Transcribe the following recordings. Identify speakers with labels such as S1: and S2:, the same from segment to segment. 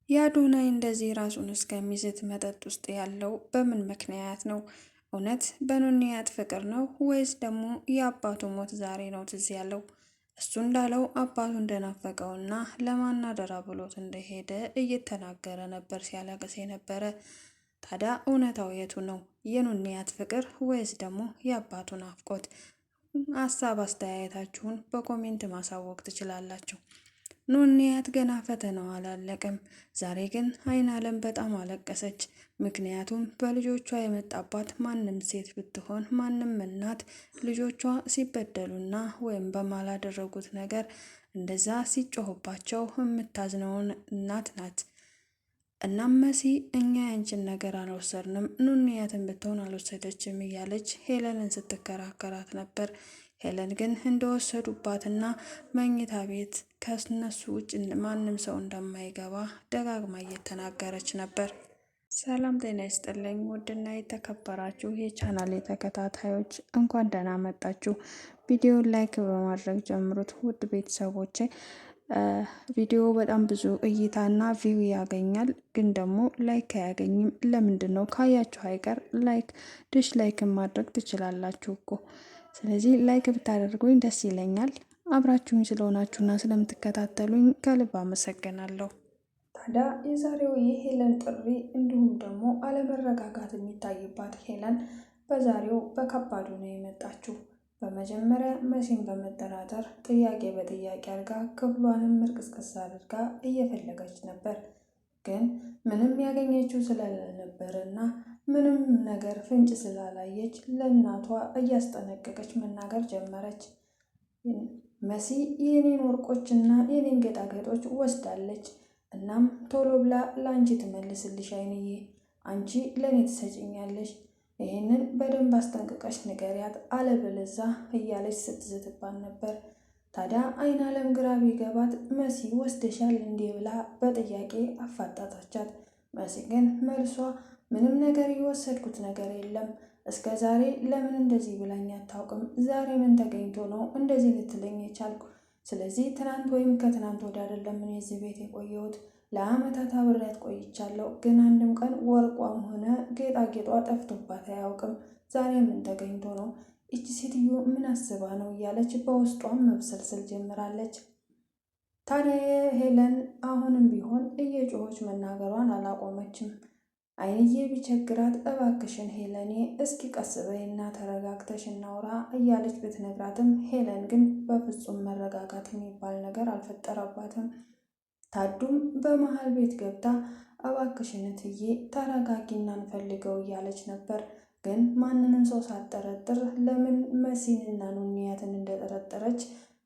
S1: የአዶናይ እንደዚህ ራሱን እስከሚዝት መጠጥ ውስጥ ያለው በምን ምክንያት ነው? እውነት በኑንያት ፍቅር ነው ወይስ ደግሞ የአባቱ ሞት ዛሬ ነው ትዝ ያለው? እሱ እንዳለው አባቱ እንደናፈቀውና ለማናደራ ብሎት እንደሄደ እየተናገረ ነበር ሲያለቅስ የነበረ። ታዲያ እውነታው የቱ ነው? የኑንያት ፍቅር ወይስ ደግሞ የአባቱ ናፍቆት? ሀሳብ አስተያየታችሁን በኮሜንት ማሳወቅ ትችላላችሁ። ኑንያት ገና ፈተናው አላለቀም። ዛሬ ግን አይን አለም በጣም አለቀሰች። ምክንያቱም በልጆቿ የመጣባት ማንም ሴት ብትሆን ማንም እናት ልጆቿ ሲበደሉና ወይም በማላደረጉት ነገር እንደዛ ሲጮሁባቸው የምታዝነውን እናት ናት። እናም መሲ እኛ ያንቺን ነገር አልወሰድንም ኑንያትን ብትሆን አልወሰደችም እያለች ሄለንን ስትከራከራት ነበር። ሄለን ግን እንደወሰዱባትና መኝታ ቤት ከነሱ ውጭ ማንም ሰው እንደማይገባ ደጋግማ እየተናገረች ነበር። ሰላም ጤና ይስጥልኝ ውድና የተከበራችሁ የቻናሌ ተከታታዮች እንኳን ደህና መጣችሁ። ቪዲዮን ላይክ በማድረግ ጀምሩት ውድ ቤተሰቦቼ። ቪዲዮ በጣም ብዙ እይታና ቪው ያገኛል፣ ግን ደግሞ ላይክ አያገኝም። ለምንድን ነው? ካያችሁ አይቀር ላይክን ማድረግ ትችላላችሁ እኮ። ስለዚህ ላይክ ብታደርጉኝ ደስ ይለኛል። አብራችሁኝ ስለሆናችሁና ስለምትከታተሉኝ ከልብ አመሰግናለሁ። ታዲያ የዛሬው የሄለን ጥሪ እንዲሁም ደግሞ አለመረጋጋት የሚታይባት ሄለን በዛሬው በከባዱ ነው የመጣችው። በመጀመሪያ መሲን በመጠራጠር ጥያቄ በጥያቄ አድርጋ ክፍሏንም ምርቅስቅስ አድርጋ እየፈለገች ነበር። ግን ምንም ያገኘችው ስላልነበረና ምንም ነገር ፍንጭ ስላላየች ለእናቷ እያስጠነቀቀች መናገር ጀመረች። መሲ የኔን ወርቆችና የኔን ጌጣጌጦች ወስዳለች። እናም ቶሎ ብላ ለአንቺ ትመልስልሽ አይንዬ፣ አንቺ ለእኔ ትሰጭኛለሽ። ይህንን በደንብ አስጠንቅቀሽ ንገሪያት፣ አለበለዛ እያለች ስትዝትባን ነበር። ታዲያ አይን አለም ግራ ቢገባት መሲ ወስደሻል እንዴ ብላ በጥያቄ አፋጣታቻት። መሲ ግን መልሷ ምንም ነገር የወሰድኩት ነገር የለም፣ እስከ ዛሬ ለምን እንደዚህ ብላኝ አታውቅም። ዛሬ ምን ተገኝቶ ነው እንደዚህ ልትለኝ የቻልኩ? ስለዚህ ትናንት ወይም ከትናንት ወዲያ አይደለም እኔ እዚህ ቤት የቆየሁት፣ ለአመታት አብሬያት ቆይቻለሁ። ግን አንድም ቀን ወርቋም ሆነ ጌጣጌጧ ጠፍቶባት አያውቅም። ዛሬ ምን ተገኝቶ ነው? እቺ ሴትዮ ምን አስባ ነው? እያለች በውስጧም መብሰልሰል ጀምራለች። ታዲያ ሄለን አሁንም ቢሆን እየጮኸች መናገሯን አላቆመችም። አይንዬ ቢቸግራት እባክሽን ሄለኔ እስኪ ቀስ በይና ተረጋግተሽ እናውራ እያለች ብትነግራትም ሄለን ግን በፍጹም መረጋጋት የሚባል ነገር አልፈጠረባትም። ታዱም በመሃል ቤት ገብታ እባክሽን እትዬ ተረጋጊና እንፈልገው እያለች ነበር። ግን ማንንም ሰው ሳትጠረጥር ለምን መሲንና ኑንያትን እንደጠረጠረች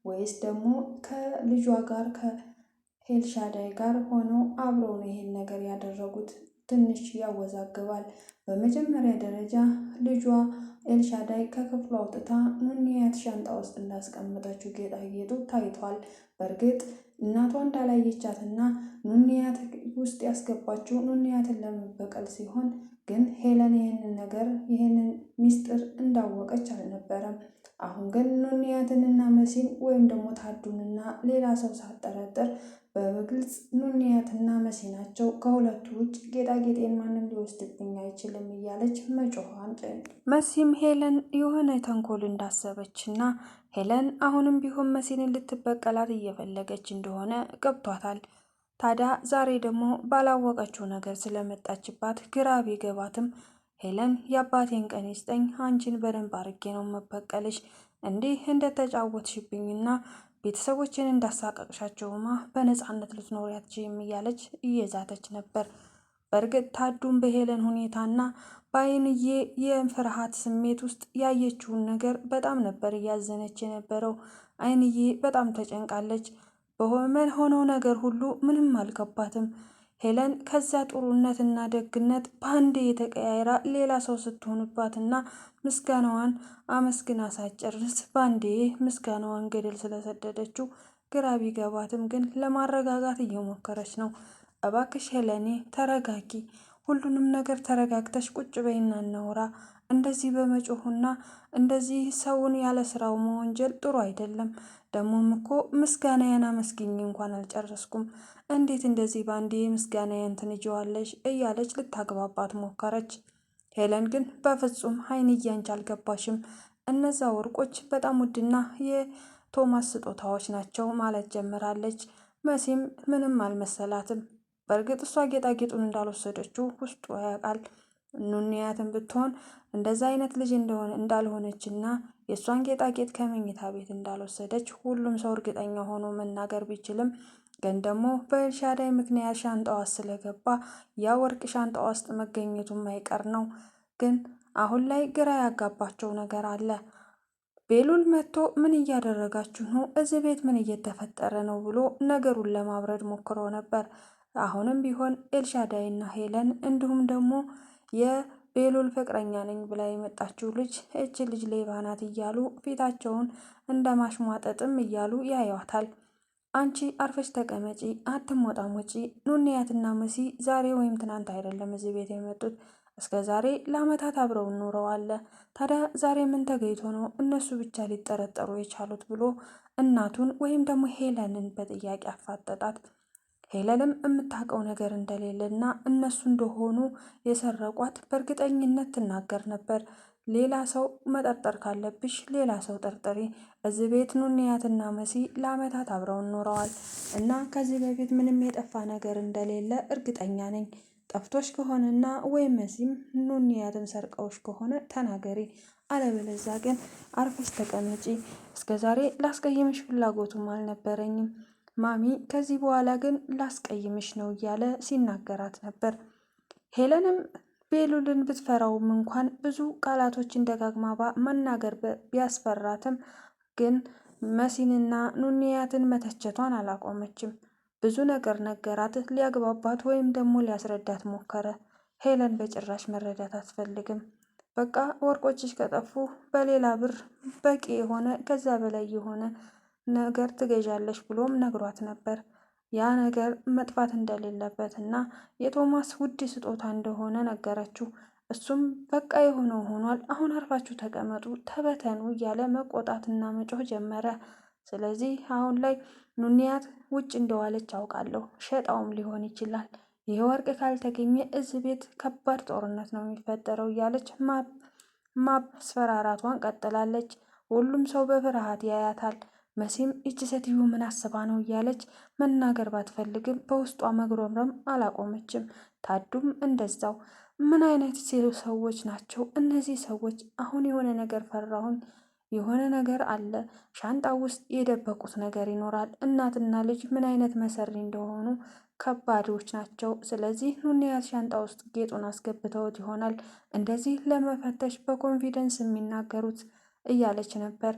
S1: ወይስ ደግሞ ከልጇ ጋር ከኤልሻዳይ ጋር ሆነው አብረው ነው ይሄን ነገር ያደረጉት ትንሽ ያወዛግባል። በመጀመሪያ ደረጃ ልጇ ኤልሻዳይ ከክፍሉ አውጥታ ኑንያት ሻንጣ ውስጥ እንዳስቀመጠችው ጌጣጌጡ ታይቷል። በእርግጥ እናቷ እንዳላየቻትና ኑንያት ውስጥ ያስገባችው ኑንያትን ለመበቀል ሲሆን፣ ግን ሄለን ይህንን ሚስጥር እንዳወቀች አልነበረም። አሁን ግን ኑንያትንና መሲን ወይም ደግሞ ታዱንና ሌላ ሰው ሳትጠረጥር በግልጽ ኑንያትና መሲ ናቸው፣ ከሁለቱ ውጭ ጌጣጌጤን ማንም ሊወስድብኝ አይችልም እያለች መጮኋን መሲም ሄለን የሆነ ተንኮል እንዳሰበችና ሄለን አሁንም ቢሆን መሲንን ልትበቀላት እየፈለገች እንደሆነ ገብቷታል። ታዲያ ዛሬ ደግሞ ባላወቀችው ነገር ስለመጣችባት ግራ ቢገባትም ሄለን የአባቴን ቀን ይስጠኝ፣ አንቺን በደንብ አርጌ ነው መበቀልሽ፣ እንዲህ እንደተጫወትሽብኝና ቤተሰቦችን እንዳሳቀቅሻቸውማ በነፃነት ልትኖሪ አትችይም እያለች እየዛተች ነበር። በእርግጥ ታዱም በሄለን ሁኔታና በአይንዬ የፍርሃት ስሜት ውስጥ ያየችውን ነገር በጣም ነበር እያዘነች የነበረው። አይንዬ በጣም ተጨንቃለች። በሆነው ነገር ሁሉ ምንም አልገባትም። ሄለን ከዛ ጥሩነትና ደግነት በአንዴ የተቀያይራ ሌላ ሰው ስትሆንባትና ምስጋናዋን አመስግና ሳትጨርስ በአንዴ ምስጋናዋን ገደል ስለሰደደችው ግራ ቢገባትም ግን ለማረጋጋት እየሞከረች ነው። እባክሽ ሄለኔ ተረጋጊ፣ ሁሉንም ነገር ተረጋግተሽ ቁጭ በይና እናውራ። እንደዚህ በመጮሁና እንደዚህ ሰውን ያለ ስራው መወንጀል ጥሩ አይደለም። ደግሞም እኮ ምስጋናዬን አመስግኜ እንኳን አልጨረስኩም። እንዴት እንደዚህ ባንዴ ምስጋናዬን ትንጀዋለሽ? እያለች ልታግባባት ሞከረች። ሄለን ግን በፍጹም ሀይንዬ አንቺ አልገባሽም፣ እነዛ ወርቆች በጣም ውድና የቶማስ ስጦታዎች ናቸው ማለት ጀምራለች። መሲም ምንም አልመሰላትም። በእርግጥ እሷ ጌጣጌጡን እንዳልወሰደችው ውስጡ ያውቃል። ኑንያትን ብትሆን እንደዛ አይነት ልጅ እንዳልሆነችና የእሷን ጌጣጌጥ ከመኝታ ቤት እንዳልወሰደች ሁሉም ሰው እርግጠኛ ሆኖ መናገር ቢችልም ግን ደግሞ በኤልሻዳይ ምክንያት ሻንጣዋ ስለገባ ያ ወርቅ ሻንጣዋ ውስጥ መገኘቱ የማይቀር ነው። ግን አሁን ላይ ግራ ያጋባቸው ነገር አለ። ቤሉል መጥቶ ምን እያደረጋችሁ ነው? እዚህ ቤት ምን እየተፈጠረ ነው? ብሎ ነገሩን ለማብረድ ሞክሮ ነበር። አሁንም ቢሆን ኤልሻዳይና ሄለን እንዲሁም ደግሞ የቤሉል ፍቅረኛ ነኝ ብላ የመጣችው ልጅ እች ልጅ ሌባ ናት እያሉ ፊታቸውን እንደ ማሽሟጠጥም እያሉ ያዩዋታል። አንቺ አርፈሽ ተቀመጪ፣ አትሞጣም ወጪ። ኑንያትና መሲ ዛሬ ወይም ትናንት አይደለም እዚህ ቤት የመጡት፣ እስከ ዛሬ ለአመታት አብረው ኖረዋል። ታዲያ ዛሬ ምን ተገኝቶ ነው እነሱ ብቻ ሊጠረጠሩ የቻሉት? ብሎ እናቱን ወይም ደግሞ ሄለንን በጥያቄ አፋጠጣት። ሄለንም የምታውቀው ነገር እንደሌለና እነሱ እንደሆኑ የሰረቋት በእርግጠኝነት ትናገር ነበር። ሌላ ሰው መጠርጠር ካለብሽ ሌላ ሰው ጠርጥሪ። እዚህ ቤት ኑንያትና መሲ ለአመታት አብረው ኖረዋል እና ከዚህ በፊት ምንም የጠፋ ነገር እንደሌለ እርግጠኛ ነኝ። ጠፍቶሽ ከሆነና ወይም መሲም ኑንያትን ሰርቀውሽ ከሆነ ተናገሪ፣ አለበለዛ ግን አርፈሽ ተቀመጪ። እስከዛሬ ላስቀይምሽ ፍላጎቱም አልነበረኝም ማሚ፣ ከዚህ በኋላ ግን ላስቀይምሽ ነው እያለ ሲናገራት ነበር። ሄለንም ቤሉልን ብትፈራውም እንኳን ብዙ ቃላቶችን ደጋግማ መናገር ቢያስፈራትም ግን መሲንና ኑንያትን መተቸቷን አላቆመችም። ብዙ ነገር ነገራት፣ ሊያግባባት ወይም ደግሞ ሊያስረዳት ሞከረ። ሄለን በጭራሽ መረዳት አትፈልግም። በቃ ወርቆችሽ ከጠፉ በሌላ ብር በቂ የሆነ ከዛ በላይ የሆነ ነገር ትገዣለሽ ብሎም ነግሯት ነበር። ያ ነገር መጥፋት እንደሌለበት እና የቶማስ ውድ ስጦታ እንደሆነ ነገረችው። እሱም በቃ የሆነው ሆኗል፣ አሁን አርፋችሁ ተቀመጡ፣ ተበተኑ እያለ መቆጣትና መጮህ ጀመረ። ስለዚህ አሁን ላይ ኑንያት ውጭ እንደዋለች አውቃለሁ፣ ሸጣውም ሊሆን ይችላል። ይህ ወርቅ ካልተገኘ እዚህ ቤት ከባድ ጦርነት ነው የሚፈጠረው እያለች ማስፈራራቷን ቀጥላለች። ሁሉም ሰው በፍርሃት ያያታል። መሲም ይቺ ሴትዮ ምን አስባ ነው እያለች መናገር ባትፈልግም በውስጧ መግረምረም አላቆመችም። ታዱም እንደዛው። ምን አይነት ሰዎች ናቸው እነዚህ ሰዎች? አሁን የሆነ ነገር ፈራሁኝ። የሆነ ነገር አለ። ሻንጣ ውስጥ የደበቁት ነገር ይኖራል። እናትና ልጅ ምን አይነት መሰሪ እንደሆኑ ከባዶች ናቸው። ስለዚህ ኑንያት ሻንጣ ውስጥ ጌጡን አስገብተውት ይሆናል እንደዚህ ለመፈተሽ በኮንፊደንስ የሚናገሩት እያለች ነበር።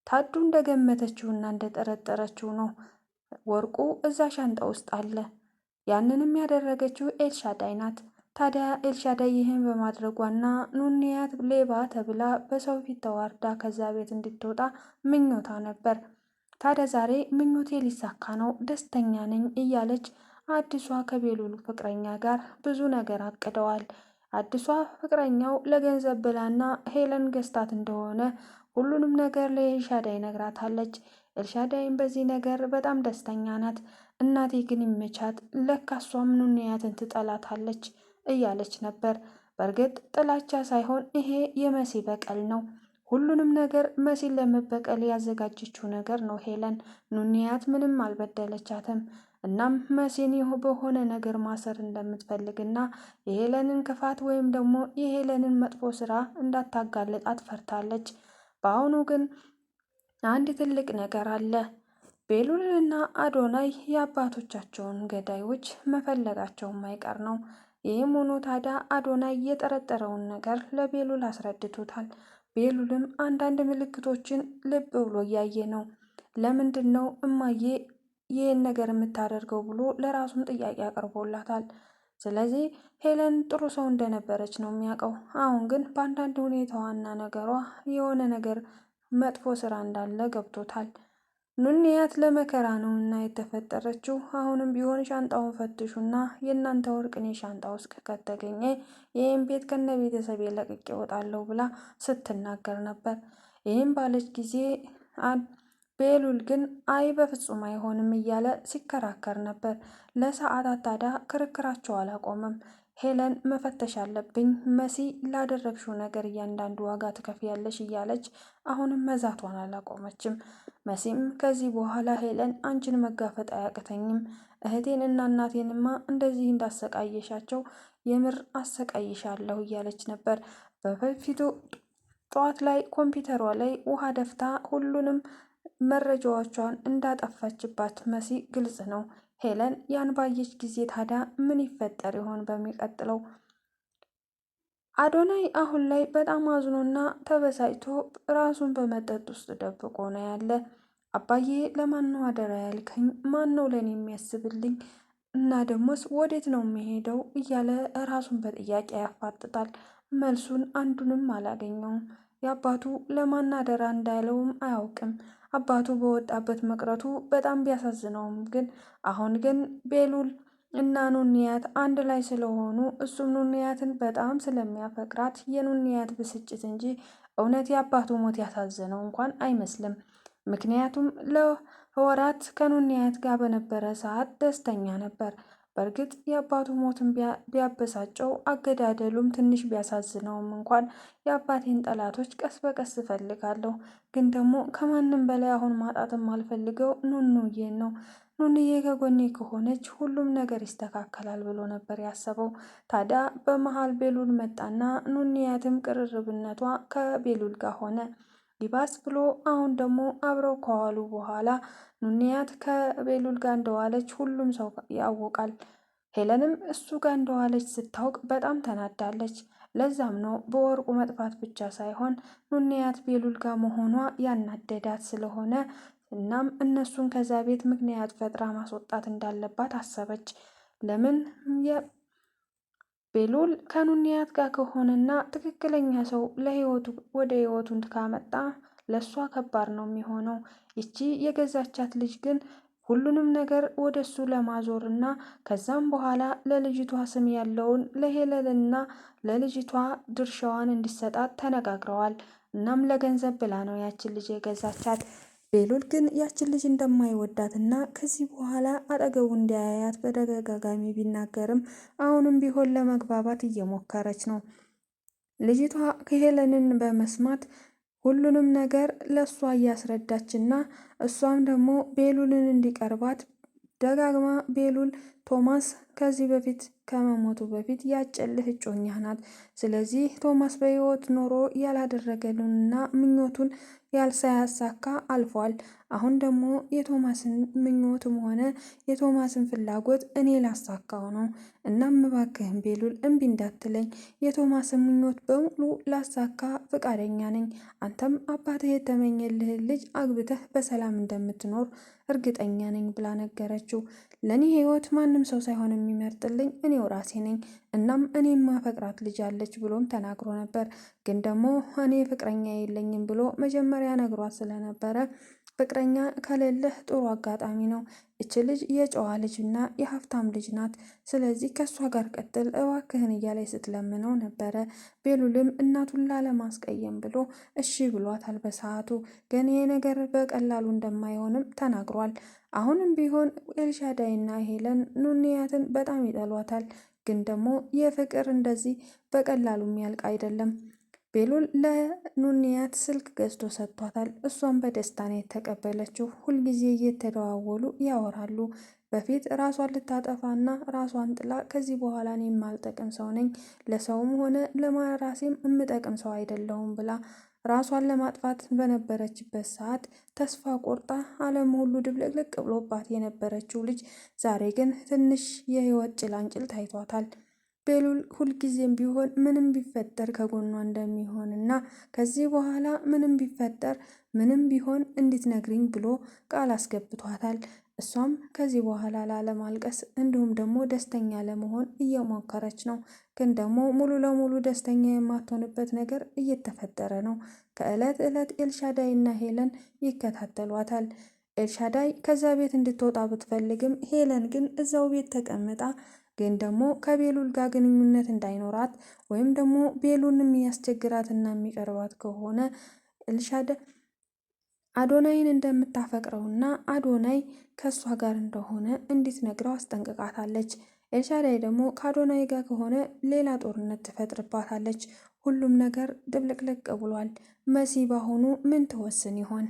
S1: ታዱ እንደገመተችውና እንደጠረጠረችው ነው። ወርቁ እዛ ሻንጣ ውስጥ አለ። ያንንም ያደረገችው ኤልሻዳይ ናት። ታዲያ ኤልሻዳይ ይህን በማድረጓና ኑንያት ሌባ ተብላ በሰው ፊት ተዋርዳ ከዛ ቤት እንድትወጣ ምኞታ ነበር። ታዲያ ዛሬ ምኞቴ ሊሳካ ነው፣ ደስተኛ ነኝ እያለች አዲሷ ከቤሉል ፍቅረኛ ጋር ብዙ ነገር አቅደዋል። አዲሷ ፍቅረኛው ለገንዘብ ብላና ሄለን ገዝታት እንደሆነ ሁሉንም ነገር ለኤልሻዳይ ነግራታለች። ኤልሻዳይም በዚህ ነገር በጣም ደስተኛ ናት። እናቴ ግን ይመቻት፣ ለካ እሷም ኑንያትን ትጠላታለች እያለች ነበር። በእርግጥ ጥላቻ ሳይሆን ይሄ የመሲ በቀል ነው። ሁሉንም ነገር መሲን ለመበቀል ያዘጋጀችው ነገር ነው። ሄለን ኑንያት ምንም አልበደለቻትም። እናም መሲን በሆነ ነገር ማሰር እንደምትፈልግና የሄለንን ክፋት ወይም ደግሞ የሄለንን መጥፎ ስራ እንዳታጋልጣት ፈርታለች። በአሁኑ ግን አንድ ትልቅ ነገር አለ። ቤሉልና አዶናይ የአባቶቻቸውን ገዳዮች መፈለጋቸው የማይቀር ነው። ይህም ሆኖ ታዲያ አዶናይ የጠረጠረውን ነገር ለቤሉል አስረድቶታል። ቤሉልም አንዳንድ ምልክቶችን ልብ ብሎ እያየ ነው። ለምንድን ነው እማዬ ይህን ነገር የምታደርገው ብሎ ለራሱም ጥያቄ አቅርቦላታል። ስለዚህ ሄለን ጥሩ ሰው እንደነበረች ነው የሚያውቀው። አሁን ግን በአንዳንድ ሁኔታዋና ነገሯ የሆነ ነገር መጥፎ ስራ እንዳለ ገብቶታል። ኑንያት ለመከራ ነው እና የተፈጠረችው። አሁንም ቢሆን ሻንጣውን ፈትሹና የእናንተ ወርቅ እኔ ሻንጣ ውስጥ ከተገኘ ይህም ቤት ከነ ቤተሰብ ለቅቄ እወጣለሁ ብላ ስትናገር ነበር። ይህም ባለች ጊዜ ቤሉል ግን አይ በፍጹም አይሆንም እያለ ሲከራከር ነበር። ለሰዓታት ታዲያ ክርክራቸው አላቆመም። ሄለን መፈተሽ አለብኝ፣ መሲ ላደረግሽው ነገር እያንዳንዱ ዋጋ ትከፍያለሽ እያለች አሁንም መዛቷን አላቆመችም። መሲም ከዚህ በኋላ ሄለን አንቺን መጋፈጥ አያቅተኝም፣ እህቴን እና እናቴንማ እንደዚህ እንዳሰቃየሻቸው የምር አሰቃይሻለሁ እያለች ነበር። በፊቱ ጠዋት ላይ ኮምፒውተሯ ላይ ውሃ ደፍታ ሁሉንም መረጃዎቿን እንዳጠፋችባት መሲ ግልጽ ነው። ሄለን ያን ባየች ጊዜ ታዲያ ምን ይፈጠር ይሆን በሚቀጥለው? አዶናይ አሁን ላይ በጣም አዝኖና ተበሳጭቶ ራሱን በመጠጥ ውስጥ ደብቆ ነው ያለ። አባዬ ለማን ነው አደራ ያልከኝ? ማን ነው ለእኔ የሚያስብልኝ? እና ደግሞስ ወዴት ነው የሚሄደው? እያለ ራሱን በጥያቄ ያፋጥጣል። መልሱን አንዱንም አላገኘውም። የአባቱ ለማን አደራ እንዳለውም አያውቅም። አባቱ በወጣበት መቅረቱ በጣም ቢያሳዝነውም ግን አሁን ግን ቤሉል እና ኑንያት አንድ ላይ ስለሆኑ እሱም ኑንያትን በጣም ስለሚያፈቅራት የኑንያት ብስጭት እንጂ እውነት የአባቱ ሞት ያሳዘነው እንኳን አይመስልም። ምክንያቱም ለወራት ከኑንያት ጋር በነበረ ሰዓት ደስተኛ ነበር። በእርግጥ የአባቱ ሞትን ቢያበሳጨው አገዳደሉም ትንሽ ቢያሳዝነውም እንኳን የአባቴን ጠላቶች ቀስ በቀስ እፈልጋለሁ፣ ግን ደግሞ ከማንም በላይ አሁን ማጣትም አልፈልገው ኑኑዬን ነው። ኑንዬ ከጎኔ ከሆነች ሁሉም ነገር ይስተካከላል ብሎ ነበር ያሰበው። ታዲያ በመሃል ቤሉል መጣና ኑንያትም ቅርርብነቷ ከቤሉል ጋር ሆነ። ይባስ ብሎ አሁን ደግሞ አብረው ከዋሉ በኋላ ኑንያት ከቤሉል ጋር እንደዋለች ሁሉም ሰው ያውቃል። ሄለንም እሱ ጋር እንደዋለች ስታውቅ በጣም ተናዳለች። ለዛም ነው በወርቁ መጥፋት ብቻ ሳይሆን ኑንያት ቤሉል ጋር መሆኗ ያናደዳት ስለሆነ እናም እነሱን ከዛ ቤት ምክንያት ፈጥራ ማስወጣት እንዳለባት አሰበች። ለምን ቤሉል ከኑንያት ጋር ከሆነና ትክክለኛ ሰው ለህይወቱ ወደ ህይወቱን ካመጣ ለእሷ ከባድ ነው የሚሆነው። ይቺ የገዛቻት ልጅ ግን ሁሉንም ነገር ወደ እሱ ለማዞር እና ከዛም በኋላ ለልጅቷ ስም ያለውን ለሄለልና ለልጅቷ ድርሻዋን እንዲሰጣት ተነጋግረዋል። እናም ለገንዘብ ብላ ነው ያችን ልጅ የገዛቻት። ቤሉል ግን ያችን ልጅ እንደማይወዳትና ከዚህ በኋላ አጠገቡ እንዲያያት በተደጋጋሚ ቢናገርም አሁንም ቢሆን ለመግባባት እየሞከረች ነው። ልጅቷ ከሄለንን በመስማት ሁሉንም ነገር ለእሷ እያስረዳችና እሷም ደግሞ ቤሉልን እንዲቀርባት ደጋግማ ቤሉል ቶማስ ከዚህ በፊት ከመሞቱ በፊት ያጨልህ እጮኛ ናት። ስለዚህ ቶማስ በህይወት ኖሮ ያላደረገልንና ምኞቱን ያልሳያሳካ አልፏል። አሁን ደግሞ የቶማስን ምኞትም ሆነ የቶማስን ፍላጎት እኔ ላሳካው ነው። እናም እባክህን ቤሉል እምቢ እንዳትለኝ፣ የቶማስን ምኞት በሙሉ ላሳካ ፈቃደኛ ነኝ። አንተም አባትህ የተመኘልህን ልጅ አግብተህ በሰላም እንደምትኖር እርግጠኛ ነኝ ብላ ነገረችው። ለእኔ ህይወት ማንም ሰው ሳይሆን የሚመርጥልኝ እኔው ራሴ ነኝ። እናም እኔ ማፈቅራት ልጅ አለች ብሎም ተናግሮ ነበር። ግን ደግሞ እኔ ፍቅረኛ የለኝም ብሎ መጀመሪያ ነግሯት ስለነበረ ፍቅረኛ ከሌለህ ጥሩ አጋጣሚ ነው። እች ልጅ የጨዋ ልጅና የሀብታም ልጅ ናት። ስለዚህ ከእሷ ጋር ቀጥል እባክህን እያለች ስትለምነው ነበረ። ቤሉልም እናቱን ላለማስቀየም ብሎ እሺ ብሏታል በሰዓቱ። ግን ይሄ ነገር በቀላሉ እንደማይሆንም ተናግሯል። አሁንም ቢሆን ኤልሻዳይና ሄለን ኑንያትን በጣም ይጠሏታል። ግን ደግሞ የፍቅር እንደዚህ በቀላሉ የሚያልቅ አይደለም። ቤሉል ለኑንያት ስልክ ገዝቶ ሰጥቷታል። እሷን በደስታ ነው የተቀበለችው። ሁልጊዜ እየተደዋወሉ ያወራሉ። በፊት ራሷን ልታጠፋና ራሷን ጥላ ከዚህ በኋላ እኔ የማልጠቅም ሰው ነኝ፣ ለሰውም ሆነ ለራሴም የምጠቅም ሰው አይደለሁም ብላ ራሷን ለማጥፋት በነበረችበት ሰዓት ተስፋ ቆርጣ ዓለም ሁሉ ድብልቅልቅ ብሎባት የነበረችው ልጅ ዛሬ ግን ትንሽ የህይወት ጭላንጭል ታይቷታል። ቤሉል ሁልጊዜም ቢሆን ምንም ቢፈጠር ከጎኗ እንደሚሆንና ከዚህ በኋላ ምንም ቢፈጠር ምንም ቢሆን እንድትነግሪኝ ብሎ ቃል አስገብቷታል። እሷም ከዚህ በኋላ ላለማልቀስ እንዲሁም ደግሞ ደስተኛ ለመሆን እየሞከረች ነው። ግን ደግሞ ሙሉ ለሙሉ ደስተኛ የማትሆንበት ነገር እየተፈጠረ ነው። ከዕለት ዕለት ኤልሻዳይ እና ሄለን ይከታተሏታል። ኤልሻዳይ ከዛ ቤት እንድትወጣ ብትፈልግም ሄለን ግን እዛው ቤት ተቀምጣ ግን ደግሞ ከቤሉል ጋር ግንኙነት እንዳይኖራት ወይም ደግሞ ቤሉልም የሚያስቸግራትና የሚቀርባት ከሆነ ኤልሻዳይ አዶናይን እንደምታፈቅረውና አዶናይ ከእሷ ጋር እንደሆነ እንድትነግረው አስጠንቅቃታለች። ኤልሻዳይ ደግሞ ከአዶናይ ጋር ከሆነ ሌላ ጦርነት ትፈጥርባታለች። ሁሉም ነገር ድብልቅልቅ ብሏል። መሲ በአሁኑ ምን ትወስን ይሆን?